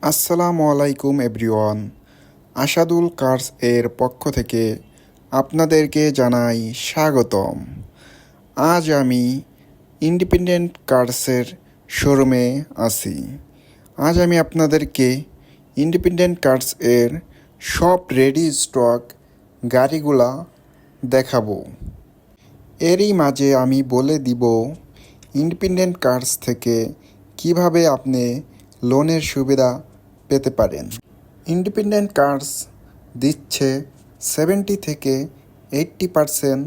আসসালামু আলাইকুম everyone. Ashadul curse এর পক্ষ থেকে আপনাদেরকে জানাই স্বাগতম। আজ আমি ইন্ডিপেন্ডেন্ট কার্সের শোরুমে আছি। আজ আমি আপনাদেরকে ইন্ডিপেন্ডেন্ট কার্স এর সব রেডি স্টক গাড়িগুলা দেখাবো। এরই মাঝে আমি বলে দিব ইন্ডিপেন্ডেন্ট কার্স থেকে কিভাবে আপনি লোনের সুবিধা পেতে পারেন। ইন্ডিপেন্ডেন্ট কার্স দিচ্ছে 70 থেকে 80%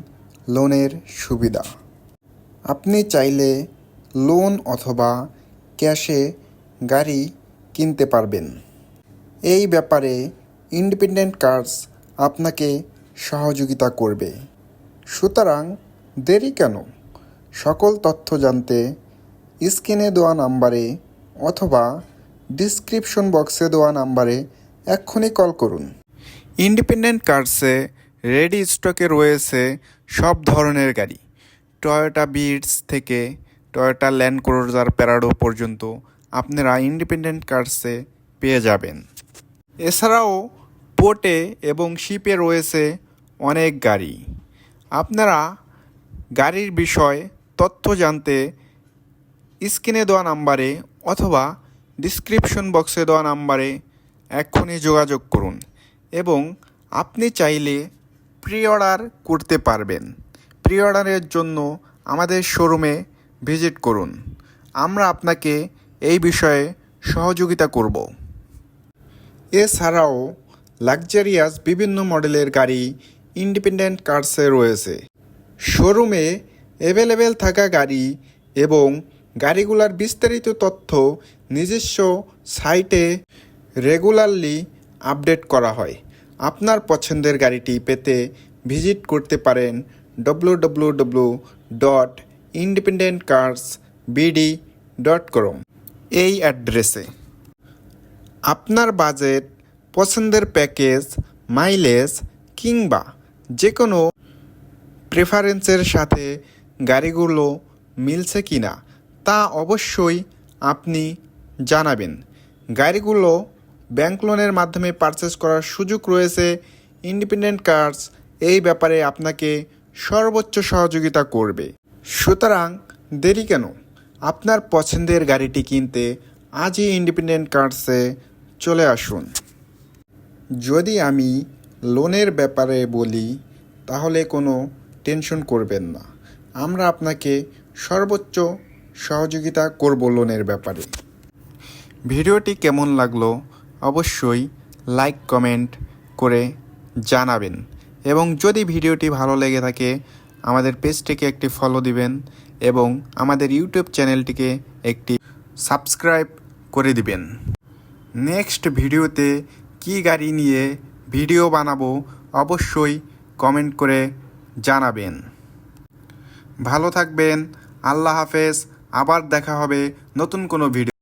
লোনের সুবিধা। আপনি চাইলে লোন অথবা ক্যাশে গাড়ি কিনতে পারবেন। এই ব্যাপারে ইন্ডিপেন্ডেন্ট কার্স আপনাকে সহযোগিতা করবে। সুতরাং দেরি কেন? সকল তথ্য জানতে স্ক্রিনে দেওয়া নাম্বারে অথবা ডিসক্রিপশন বক্সে দেওয়া নাম্বারে এক্ষুনি কল করুন। ইন্ডিপেন্ডেন্ট কার্সে রেডি স্টকে রয়েছে সব ধরনের গাড়ি, টয়োটা বিটস থেকে টয়োটা ল্যান্ড ক্রুজার প্যারাডো পর্যন্ত আপনারা ইন্ডিপেন্ডেন্ট কার্সে পেয়ে যাবেন। এছাড়াও বোটে এবং শিপে রয়েছে অনেক গাড়ি। আপনারা গাড়ির বিষয়ে তথ্য জানতে স্ক্রিনে দেওয়া নাম্বারে অথবা ডিসক্রিপশন বক্সে দেওয়া নাম্বারে এক্ষুনি যোগাযোগ করুন এবং আপনি চাইলে প্রি অর্ডার করতে পারবেন। প্রি অর্ডারের জন্য আমাদের শোরুমে ভিজিট করুন। আমরা আপনাকে এই বিষয়ে সহযোগিতা করব। এছাড়াও লাক্সারিয়াস বিভিন্ন মডেলের গাড়ি ইন্ডিপেন্ডেন্ট কার্সে রয়েছে। শোরুমে অ্যাভেলেবেল থাকা গাড়ি এবং গাড়িগুলোর বিস্তারিত তথ্য নিজস্ব সাইটে রেগুলারলি আপডেট করা হয়। আপনার পছন্দের গাড়িটি পেতে ভিজিট করতে পারেন www.independentcarsbd.com এই অ্যাড্রেসে। আপনার বাজেট, পছন্দের প্যাকেজ, মাইলেজ কিংবা যে কোনো প্রেফারেন্সের সাথে গাড়িগুলো মিলছে কিনা তা অবশ্যই আপনি জানাবেন। গাড়িগুলো ব্যাংক লোনের মাধ্যমে পারচেস করার সুযোগ রয়েছে। ইন্ডিপেন্ডেন্ট কার্স এই ব্যাপারে আপনাকে সর্বোচ্চ সহযোগিতা করবে। সুতরাং দেরি কেন? আপনার পছন্দের গাড়িটি কিনতে আজই ইন্ডিপেন্ডেন্ট কার্সে চলে আসুন। যদি আমি লোনের ব্যাপারে বলি তাহলে কোনো টেনশন করবেন না, আমরা আপনাকে সর্বোচ্চ সহযোগিতা করব লোনের ব্যাপারে। ভিডিওটি কেমন লাগলো অবশ্যই লাইক কমেন্ট করে জানাবেন এবং যদি ভিডিওটি ভালো লেগে থাকে আমাদের পেজটিকে একটি ফলো দিবেন এবং আমাদের ইউটিউব চ্যানেলটিকে একটি সাবস্ক্রাইব করে দিবেন। নেক্সট ভিডিওতে কী গাড়ি নিয়ে ভিডিও বানাবো অবশ্যই কমেন্ট করে জানাবেন। ভালো থাকবেন। আল্লাহ হাফেজ। আবার দেখা হবে নতুন কোনো ভিডিও।